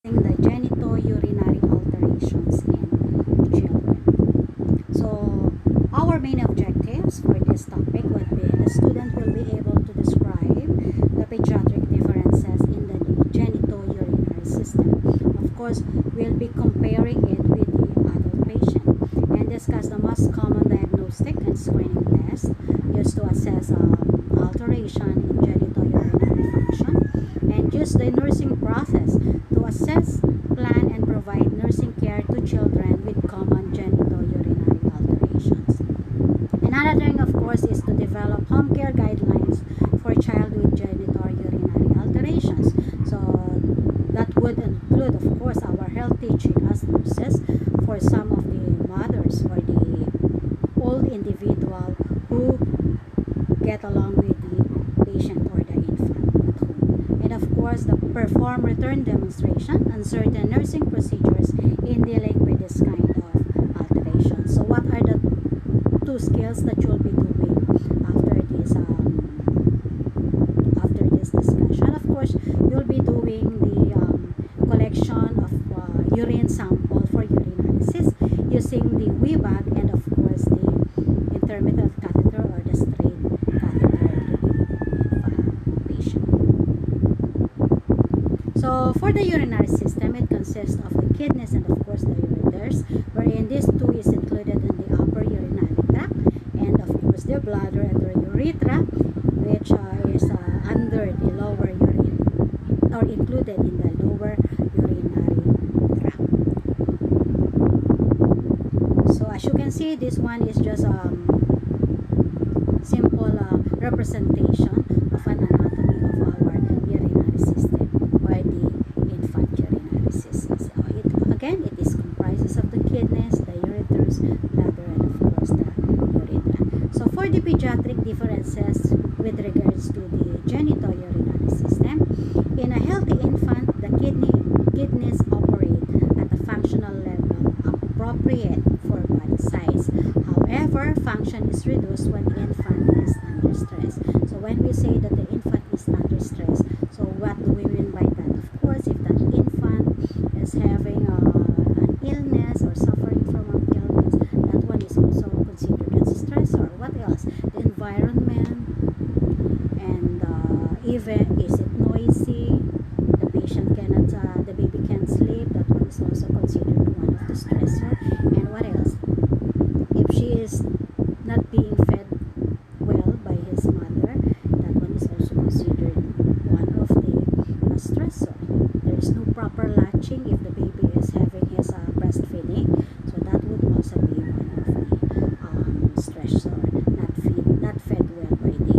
The genitourinary alterations in children. So, our main objectives for this topic would be the student will be able to describe the pediatric differences in the genitourinary system. Of course, we'll be comparing it with the adult patient and discuss the most common diagnostic and screening tests used to assess alteration in genitourinary function, and use the nursing process to assess, plan, and provide nursing care to children with common genitourinary alterations. Another thing, of course, is to develop home care guidelines for child with genitourinary alterations. So that would include, of course, our health teaching as nurses for some of the mothers or the old individual who get along with the patient or the infant at home. And of course, the perform return demonstration and certain nursing procedures in dealing with this kind of alteration. So what are the two skills that you'll be doing after this discussion? Of course, you'll be doing the collection of urine sample for urinalysis using the wee bag and of course the intermittent catheter or the straight catheter to the patient. So for the urinary system, it consists of the kidneys and of course the ureters, wherein this two is included in the upper urinary tract, and of course the bladder and the urethra, which is under the lower urine or included in the lower urinary tract. So as you can see, this one is just simple representation of an anatomy of our urinary system or the infant urinary system. So again, it is comprises of the kidneys, the ureters, bladder, and of course the urethra. So for the pediatric differences with regards to the genitourinary system, in a healthy infant, the kidneys operate at a functional level appropriate for body size. However, function is reduced when the infant is under stress. So when we say that the infant is under stress, so what do we mean by that? Of course, if that infant is having an illness or suffering from an illness, that one is also considered as a stressor. What else? The environment, and even is it noisy? The patient cannot, the baby can't sleep. That one is also considered one of the stressor. And what else? If she is not being fed well by his mother, that one is also considered one of the stressor. There is no proper latching if the baby is having his breastfeeding, so that would also be one of the stressor, not fed well by the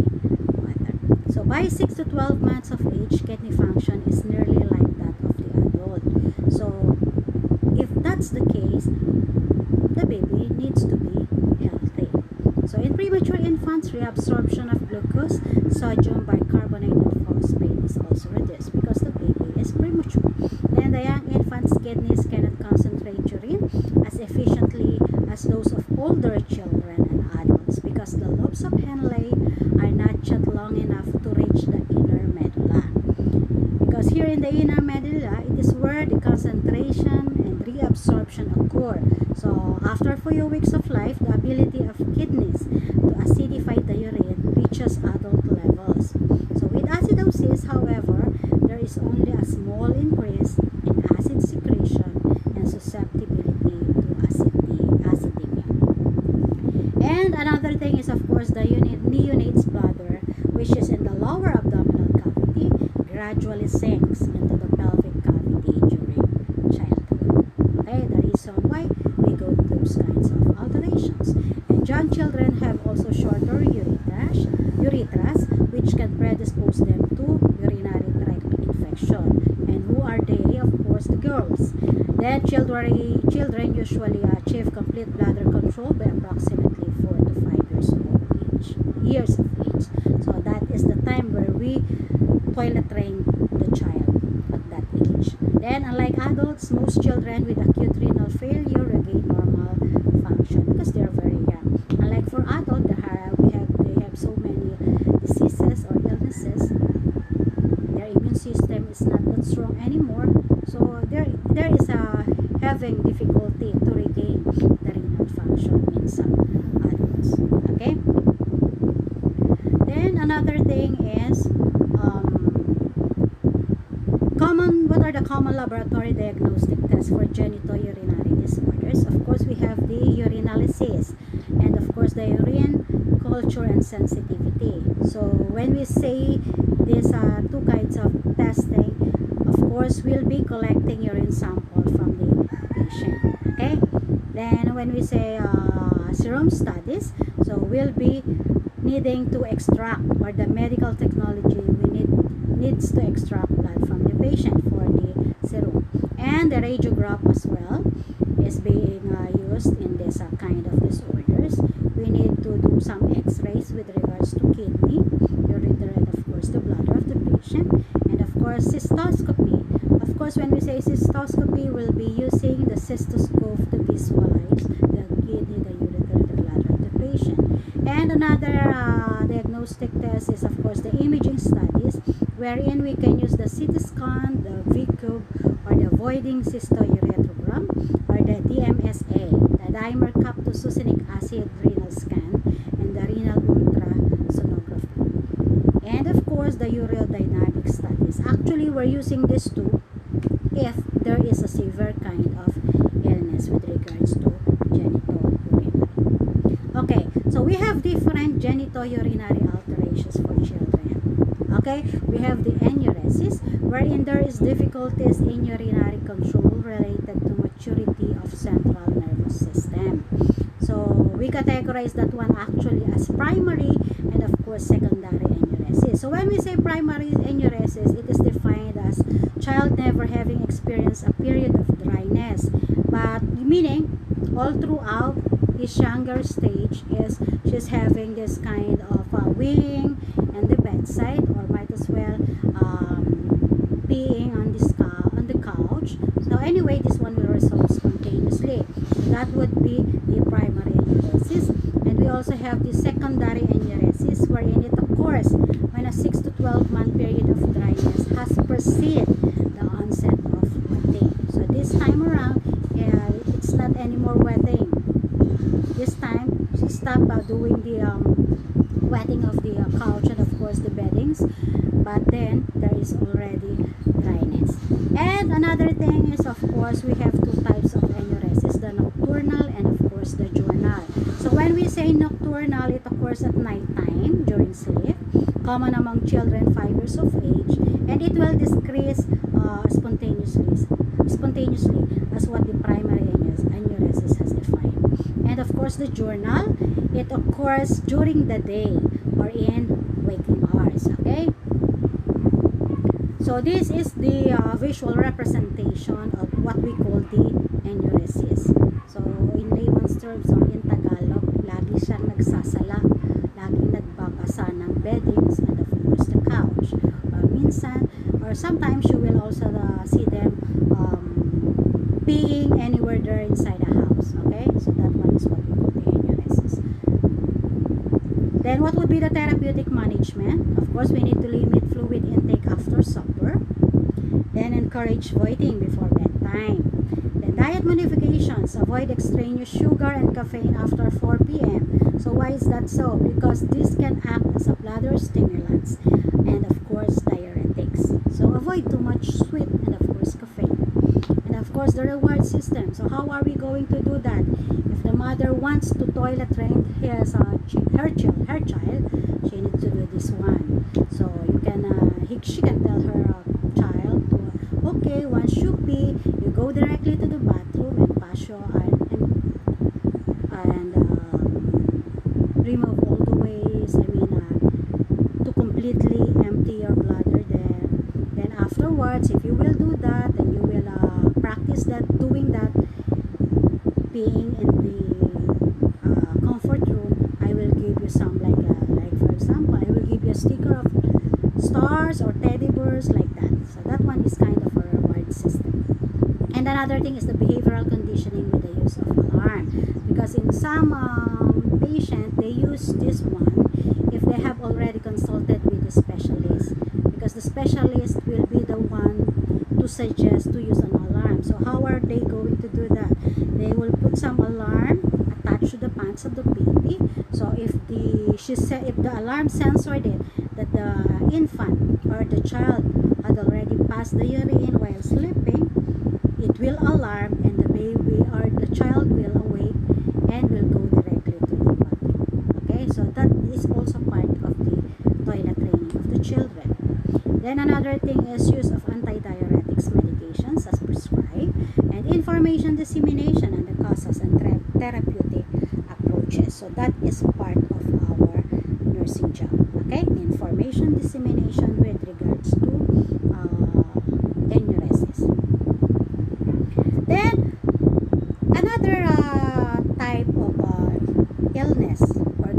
mother. So by 6 to 12 months of age, kidney function is nearly like that of the adult. So if that's the case, the baby needs to be healthy. So in premature infants, reabsorption of glucose, sodium bicarbonate, and phosphate is also reduced because the baby is premature. Then the young infant's kidneys cannot concentrate urine as efficiently as those of older children and adults because the lobes of Henle are not yet long enough to reach the inner medulla. Because here in the inner medulla, it is where the concentration and reabsorption occur. So after a few weeks of life, the ability of kidneys to acidify the urine reaches adult levels. So with acidosis, however, there is only a small increase in acid secretion and susceptibility to acidemia. And another thing is, of course, the neonate's bladder, which is in the lower abdominal cavity, gradually sinks into the pelvic cavity during childhood. Okay, the reason why we go through those kinds of alterations. And young children have also shorter urethras, which can predispose them to urinary tract infection. And who are they? Of course, the girls. Then children usually achieve complete bladder control by approximately 4 to 5 years of age. So that is the time where we toilet train the child at that age. Then, unlike adults, most children with acute renal failure regain normal function because they are very young. Unlike for adults, they have so many diseases or illnesses. Their immune system is not that strong anymore, so their having difficulty to regain the renal function in some adults. Okay? Then another thing is what are the common laboratory diagnostic tests for genitourinary disorders? Of course, we have the urinalysis, and of course the urine culture and sensitivity. So when we say these two kinds of testing, of course we'll be collecting urine sample from the patient. Okay, then when we say serum studies, so we'll be needing to extract, or the medical technology needs to extract blood from the patient for the serum, and the radiograph as well is being used in this kind of disorders. We need to do some x-rays with regards to kidney, ureter, and of course the bladder of the patient, and of course cystoscopy. Of course, when we say cystoscopy, we'll be using the cystoscope to visualize the kidney, the ureter, the bladder of the patient. And another diagnostic test is of course the imaging studies, wherein we can use the CT scan, the V-cube, or the voiding cystourethrogram, or the DMSA, the dimer captosuccinic acid renal scan, and the renal ultrasonography. And of course the ureodynamic studies. Actually, we're using these two if there is a severe kind of illness with regards to genitourinary. Okay, so we have different genitourinary alterations for children. Okay, we have the enuresis, wherein there is difficulties in urinary control related to maturity of central nervous system. So we categorize that one actually as primary and of course secondary enuresis. So when we say primary enuresis, it is defined as child never having experienced a period of dryness, but meaning all throughout his younger stage is she's having this kind of weeing and the bedside, or might as well peeing on the couch. So anyway, this one will resolve spontaneously. So that would be the primary enuresis. And we also have the secondary enuresis, wherein it occurs when a 6 to 12 month period of dryness has preceded the onset of wetting. So this time around, it's not anymore wetting. This time, she stopped doing the wetting of the couch and of course the beddings, but then there is already dryness. And another thing is, of course, we have two types of enuresis, the nocturnal and of course the diurnal. So when we say nocturnal, it occurs at night time during sleep, common among children 5 years of age, and it will decrease spontaneously as what the primary enuresis has defined. And of course the diurnal, it occurs during the day or in waking hours. Okay, so this is the visual representation of what we call the enuresis. So in layman's terms or in Tagalog, lagi siyang nagsasala, laging nagbabasa ng beddings and of course the couch, or minsan, or sometimes you will also see them peeing anywhere there inside the house. Okay, so that one is what we call the enuresis. Then what would be the therapeutic management? Of course, we need to limit fluid intake after supper, then encourage voiding before bedtime. Then diet modifications, avoid extraneous sugar and caffeine after 4 p.m. So why is that so? Because this can act as a bladder stimulants and of course diuretics. So avoid too much sweet and of course caffeine. And of course the reward system. So how are we going to do that? If the mother wants to toilet train her child, she needs to do this one. So you can she can tell her child to, okay, once you pee, you go directly to the bathroom and pass your and remove all the waste. To completely empty your bladder there. Then afterwards, if you will do that, then you will practice doing that being in the comfort room. I will give you some like for example, I will give you a sticker of stars or teddy bears like that. So that one is kind of a reward system. And another thing is the behavioral conditioning with the use of alarm, because in some patient they use this one if they have already consulted with the specialist, because the specialist will be the one to to suggest to use an alarm. So how are they going to do that? They will put some alarm attached to the pants of the baby. So if the alarm censored it that the infant or the child had already passed the urine while sleeping, it will alarm, and the baby or the child will awake and will go directly to the bathroom. Okay, so that is also part of the toilet training of the children. Then another thing is use of antidiuretics medications as prescribed, and information dissemination on the causes and therapeutic approaches. So that is part of our nursing job. Okay, information dissemination with regards to enuresis. Then another type of illness or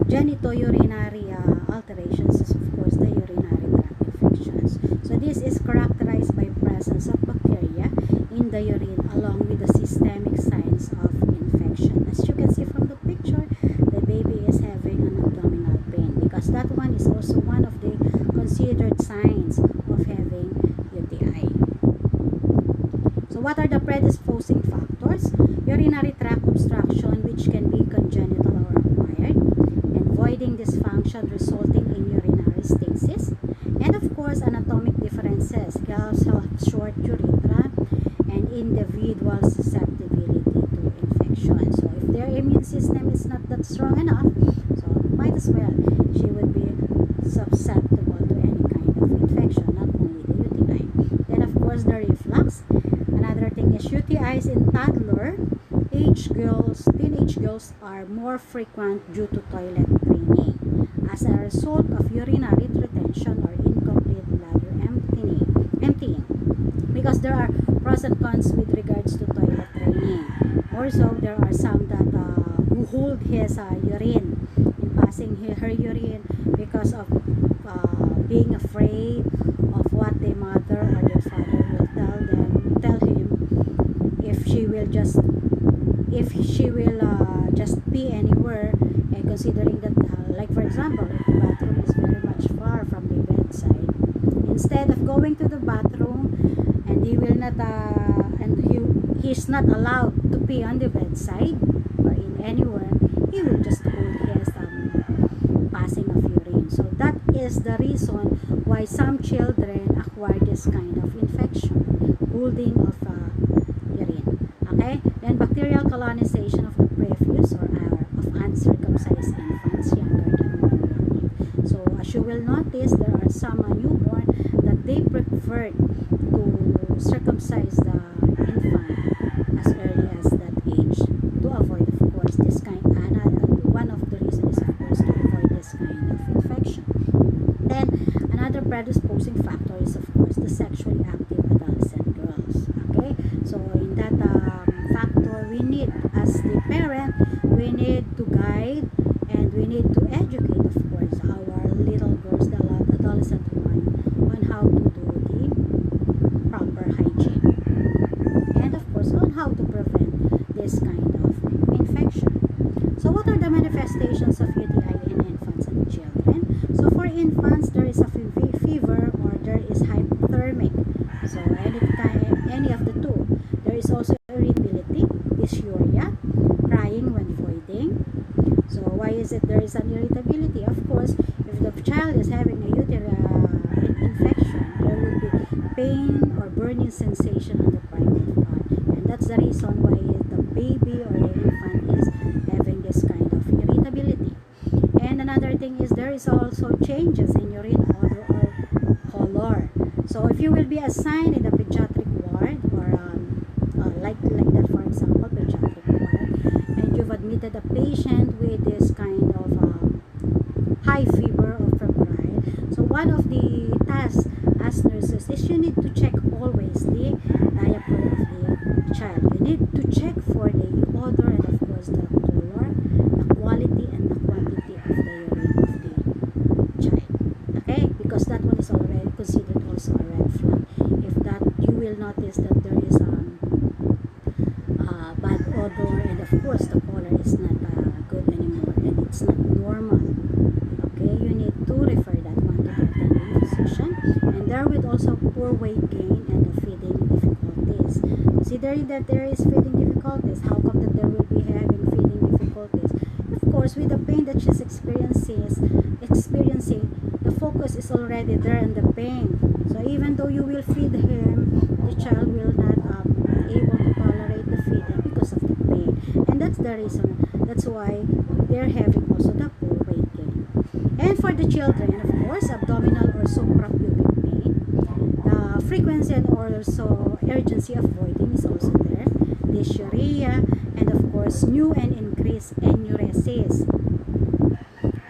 genitourinary alterations is of course the urinary tract infections. So this is characterized by presence of bacteria in the urine along with the systemic signs of infection. As you can see from the picture, the baby is having an abdominal pain because that one is also one of the considered signs of having UTI. So what are the predisposing factors? Urinary tract obstruction, which can be congenital or acquired, and voiding dysfunction resulting in urinary stasis, and of course anatomic differences. Girls have short urethra and individual susceptibility to infection. So if their immune system is not that strong enough, so might as well she would be susceptible to any kind of infection, not only the UTI. Then of course the reflux. Another thing is UTIs in toddler age girls. Teenage girls are more frequent due to toilet training as a result of urinary retention or incomplete bladder emptying. Because there are pros and cons with regards to toilet training. Also, there are some that who hold his urine in passing her urine because of being afraid of what their mother or their father will tell him if she will just pee anywhere, and considering that like for example, if the bathroom is very much far from the bedside, instead of going to the bathroom and he's not allowed to pee on the bedside or in anywhere, he will just hold his passing of urine. So that is the reason why some children acquire this kind of infection, holding of urine. Okay, then bacterial colonization of the prepuce or of uncircumcised infants younger than 1 year old. So as you will notice, there are some newborn that they prefer to circumcise the infant as early as that age to avoid, of course, this kind. One of the reasons is, of course, to avoid this kind of infection. Then another predisposing factor is, of course, the sexually active adolescent girls. Okay, so in that factor, we need, as the parent, we need to guide and we need to educate, of course, our little girls, the adolescent one, on how to do the proper hygiene, and of course on how to prevent this kind of infection. So what are the manifestations of UTI in infants and children? So for infants, there is a fever or there is hypothermic. So any of the two. There is also irritability, dysuria, crying when voiding. So why is it there is an irritability? Of course, if the child is having a uterine infection, there will be pain or burning sensation on the private part, and that's the reason why the baby or the infant is having this kind of irritability. And another thing is there is also changes in urine odor or color. So if you will be assigned in a pediatric ward or like that, for example, pediatric ward, and you've admitted a patient with this kind of high fever or febrile, so one of the tasks as nurses is you need to check always the diaper of the child. You need to check for the odor and of course the color, the quality and the quantity of the urine of the child. Okay, because that one is already considered also a red flag. If that you will notice that there is bad odor and of course the color is not good anymore and it's not normal. Okay, you need to refer that one to the attending physician, and there will also poor weight gain and the feeding difficulties. Considering that there is feeding difficulties, how come that there will be having feeding difficulties? Of course, with the pain that she's experiencing, the focus is already there on the pain. So even though you will feed him, the child will not able to tolerate the feeding because of the pain. And that's the reason. That's why they're having also the poor weight gain. And for the children, of course, abdominal or suprapubic pain, the frequency and also urgency of voiding is also there. Dysuria, and of course, new and increased enuresis.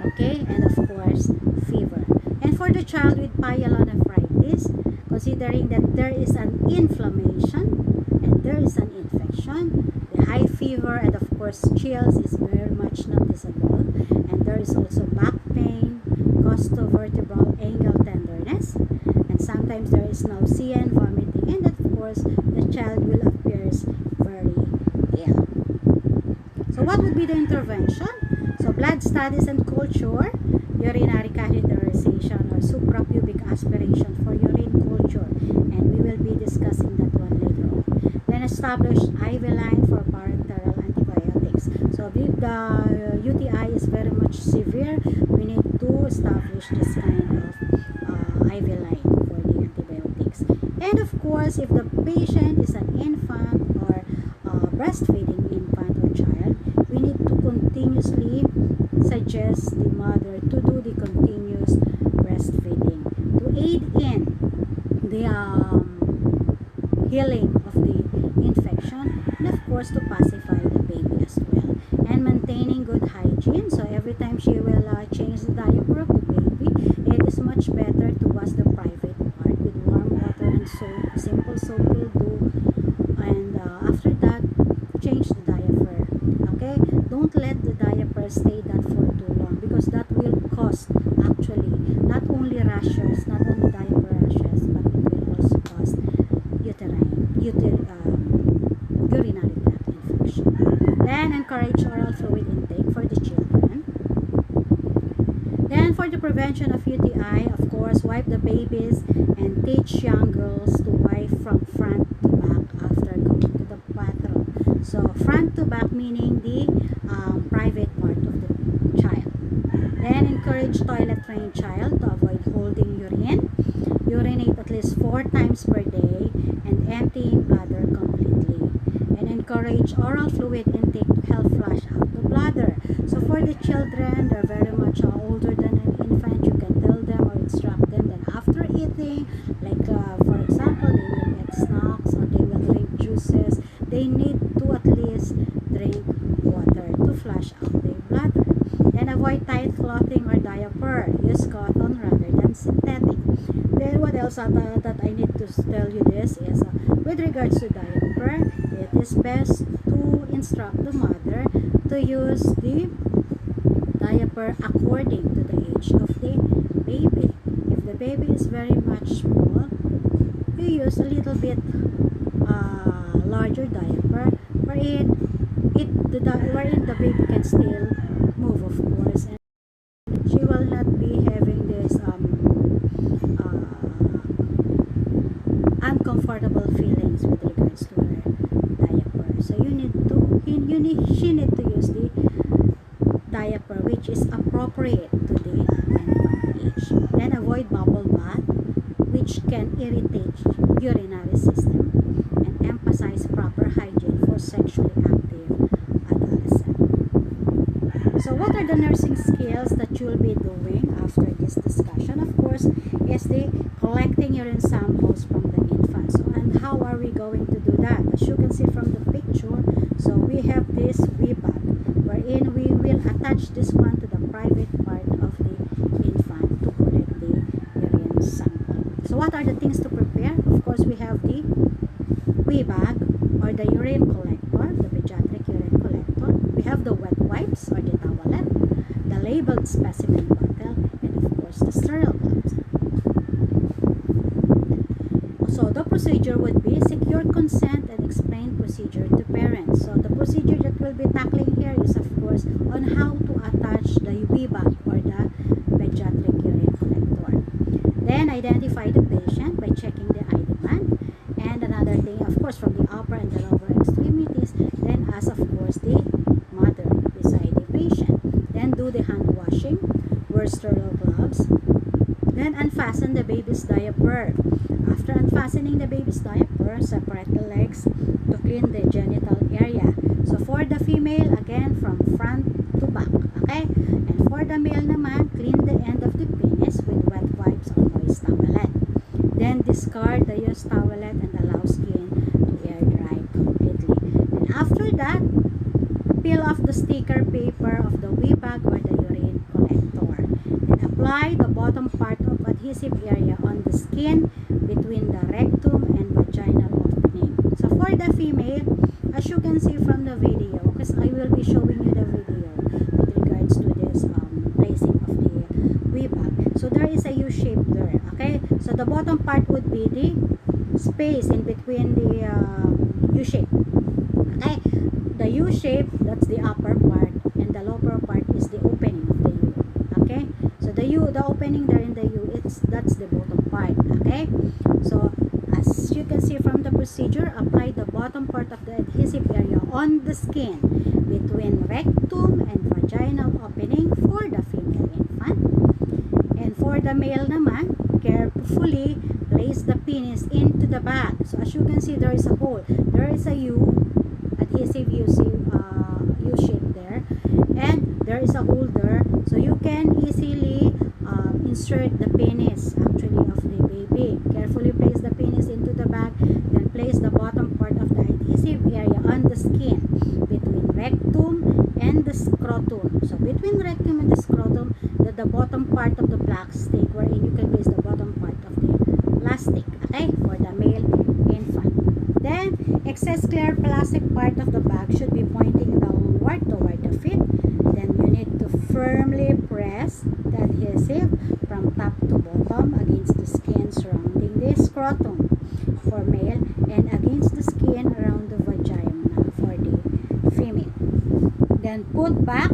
Okay, and of course, fever. And for the child with pyelonephritis, considering that there is an inflammation and there is an infection, the high fever and of course chills is very much noticeable, and there is also back pain, costovertebral angle tenderness, and sometimes there is nausea and vomiting, and of course the child will appear very ill. So what would be the intervention? So blood studies and culture, urinary catheterization or suprapubic aspiration for urine culture, and we will be discussing that one later on. Then establish IV line for parenteral antibiotics. So if the UTI is very much severe, we need to establish this kind of IV line for the antibiotics. And of course, if the patient is an infant or breastfeeding infant or child, we need to continuously suggest the mother to do the continuous breastfeeding to aid in the healing of the infection, and of course to pacify the baby as well, and maintaining good hygiene. So every time she will change the diaper of the baby, it is much better to wash the private part with warm water and soap. Simple soap will do, and after that change the diaper. Okay, don't let the diaper stay that for too long, because that will cause actually not only rashes, not only diaper rashes, but it will also cause urinary tract infection. Then encourage oral fluid intake for the children. Then for the prevention of UTI, of course, wipe the babies and teach young girls to wipe from front to back after going to the bathroom. So front to back meaning the private part of the child. Then encourage toilet trained child to avoid holding urine. Urinate at least 4 times per day and emptying bladder completely. And encourage oral fluid intake to help flush out the bladder. So for the children, they're very much older than an infant, you can tell them or instruct them that after eating, like for example, they will eat snacks or they will drink juices, they need to at least drink water to flush out their bladder. And avoid tight clothing or diaper. Use cotton rather than synthetic. Then what else that I need to tell you this is with regards to diaper, it is best to instruct the mother to use the diaper according to the age of the baby. If the baby is very much small, you use a little bit larger diaper wherein the baby can still move, of course, and she will not be having this uncomfortable feelings with regards to her diaper. So she need to use the diaper which is appropriate to the infant age. Then avoid bubble bath, which can irritate urinary system, and emphasize proper hygiene for sexually active adolescents. So what are the nursing skills that you'll be doing after this discussion? Of course, is the collecting urine samples from the infant. So, and how are we going to do that? As you can see from the picture, so we have this wee bag wherein we will attach this one to the private part of the infant to collect the urine sample. So what are the things to prepare? Of course, we have the wee bag or the urine collector, the pediatric urine collector. We have the wet wipes or the towelette, the labeled specimen bottle, and of course the sterile gloves. So the procedure would be secure consent and explain procedure to parents. So the procedure that we'll be tackling here is of course on how to attach the wee bag or the pediatric urine collector. Then identify the patient by checking the ID band. And another thing, of course, from the upper and the lower extremities. Then as of course the mother beside the patient. Then do the hand washing, wear sterile gloves. Then unfasten the baby's diaper. After unfastening the baby's diaper, separate the legs to clean the genital area. So for the female, again from front to back, okay? And for the male naman, clean the end of the penis with wet wipes or moist towelette. Then discard the used towelette and allow skin to air dry completely. And after that, peel off the sticker paper of the wee bag or the urine collector. Then apply the bottom part of adhesive area on the skin between the rectum and vaginal opening. So for the female, as you can see from the video, because I will be showing you the video with regards to this placing of the wee bag. So there is a U shape there, okay? So the bottom part would be the space in between the U shape, okay? The U shape, that's the upper part, and the lower part is the opening of the U, okay? So the U, the opening there in the U, that's the bottom part, okay? So as you can see from the procedure, apply the bottom part of the adhesive area on the skin between rectum and vaginal opening for the female infant. And for the male naman, carefully place the penis into the bag. So as you can see, there is a hole. There is a U, adhesive U shape there, and there is a hole there. So you can easily insert the penis actually of the baby. Carefully place the penis into the bag, then place the bottom part of the adhesive area on the skin between rectum and the scrotum. So between rectum and the scrotum, the bottom part of the plastic, wherein you can place the bottom part of the plastic, okay, for the male infant. Then excess clear plastic part of the bag should be pointing downward toward the feet. Then you need to firmly press the adhesive from top to bottom against the skin surrounding the scrotum for male and against the skin around the vagina for the female. Then put back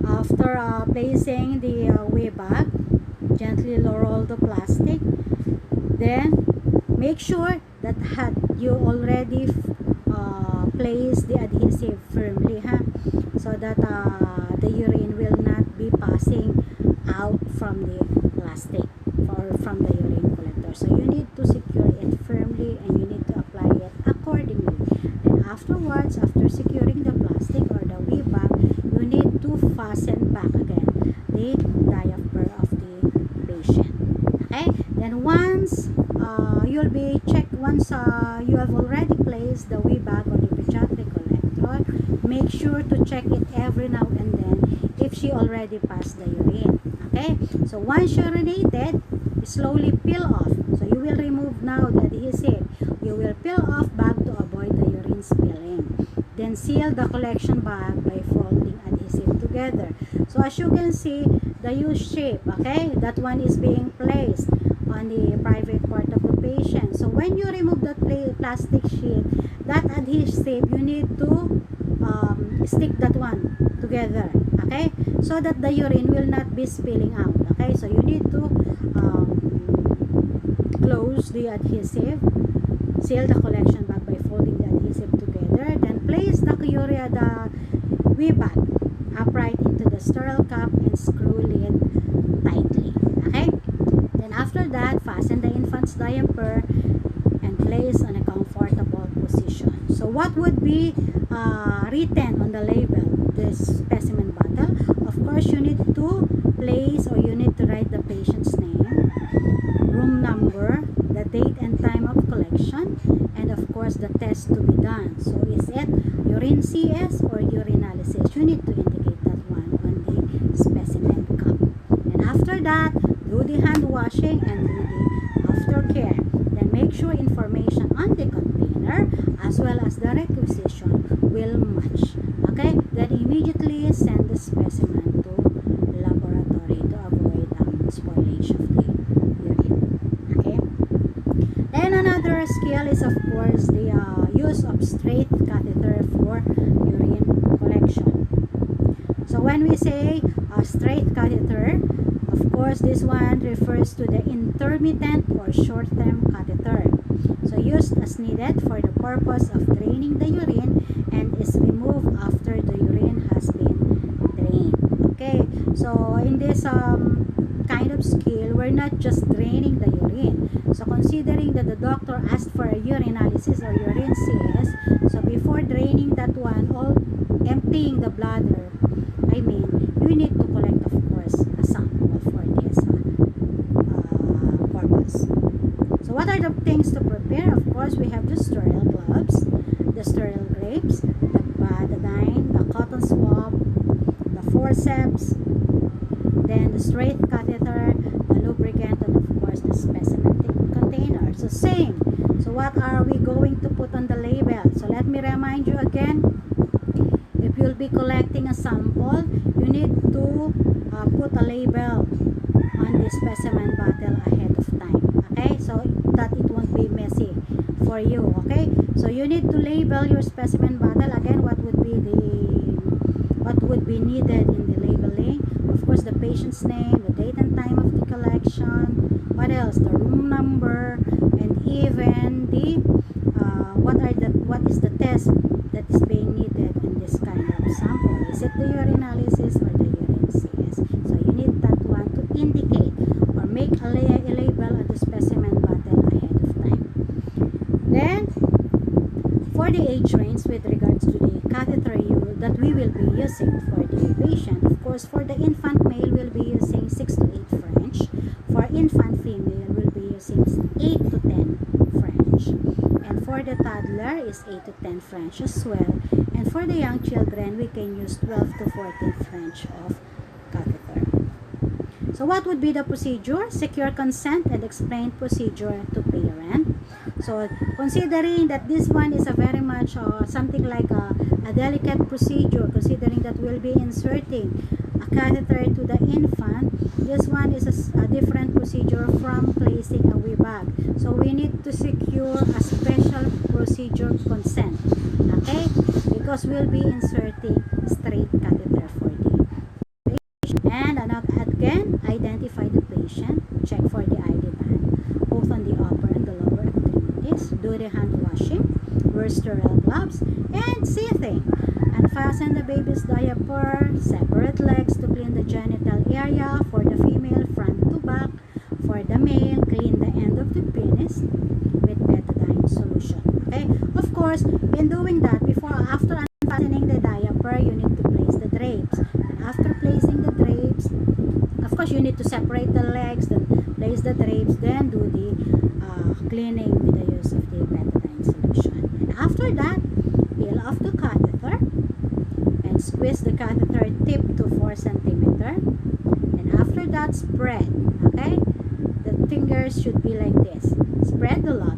after placing the wee bag. Gently roll the plastic. Then make sure that you already placed the adhesive firmly, so that the urine will not be passing out from the plastic or from the urine collector. So you need to secure it firmly and you need to apply it accordingly. Then afterwards, after securing the plastic or the wee bag, you need to fasten back again the diaper of the patient. Okay? Then once you'll be checked, once you have already placed the wee bag or the pediatric collector, make sure to check it every now and then if she already passed the urine. Okay? So once urinated, slowly peel off. So you will remove now the adhesive. You will peel off bag to avoid the urine spilling. Then seal the collection bag by folding adhesive together. So as you can see, the U shape, okay, that one is being placed on the private part of the patient. So when you remove that plastic sheet, that adhesive, you need to stick that one together, okay, so that the urine will not be spilling out. Okay, so you need to close the adhesive, seal the collection bag by folding the adhesive together, then place the wee bag upright into the sterile cup and screw lid tightly. Okay, then after that, fasten the infant's diaper and place on a comfortable position. So what would be written on the label, this specimen bottle? Of course, you need to place, or you need to write the patient's name, room number, the date and time of collection, and of course the test to be done. So is it urine CS or urinalysis? You need to indicate that one on the specimen cup. And after that, do the hand washing and do the aftercare. Then make sure information on the container as well as the requisition will match. Okay, then immediately send the specimen to laboratory to avoid spoilage of the urine. Okay, then another skill is of course the use of straight catheter for urine collection. So when we say a straight catheter, Of course, this one refers to the intermittent or short-term catheter. So used as needed for the purpose of draining the urine and is removed after the urine has been drained. Okay, so in this kind of skill, we're not just draining the urine. So considering that the doctor asked for a urinalysis or urine CS, so before draining that one, all emptying the bladder, I mean, you need to collect, of course, a sample for this purpose. So what are the things to prepare? Of course, we have the sterile gloves, the sterile grapes, the betadine, the cotton swab, the forceps, then the straight catheter, the lubricant, and of course the specimen container. So same. So what are we going to put on the label? So let me remind you again. If you'll be collecting a sample, you need to put a label on the specimen bottle ahead of time. Okay, so that it won't be messy for you. Okay, so you need to label your specimen bottle. Again, what would be needed in the labeling? Of course, the patient's name, the date and time of the collection. What else? The room number, and even the what is the test that is being needed in this kind of sample? Is it the urinalysis or the urine CS? So you need that one to indicate or make a label on the specimen bottle ahead of time. Then, for the age range with regards to the catheter that we will be using for the patient, of course, for the infant male, we'll be using 6 to 8 French. For infant female, we'll be using 8 to 10 French. And for the toddler is 8 to 10 French as well. And for the young children, we can use 12 to 14 French of catheter. So what would be the procedure? Secure consent and explain procedure to parent. So considering that this one is a very much something like a delicate procedure, considering that we'll be inserting a catheter to the infant, this one is a different procedure from placing a wee bag. So we need to secure a special procedure consent, okay? Because we'll be inserting straight catheter for the patient. And again, identify the patient, check for the ID band, both on the upper and the lower extremities, do the hand washing, wear sterile gloves, and seething. Unfasten the baby's diaper, separate legs to clean the genital area for the female front to back. For the male, clean the end of the penis with betadine solution. Okay? Of course, in doing that, after unfastening the diaper, you need to place the drapes. And after placing the drapes, of course, you need to separate the legs, then place the drapes, then do the cleaning with the use of the betadine solution. And after that, peel off the catheter and squeeze the catheter tip to 4 centimeter. And after that, spread. Okay? The fingers should be like this. Spread the lobby.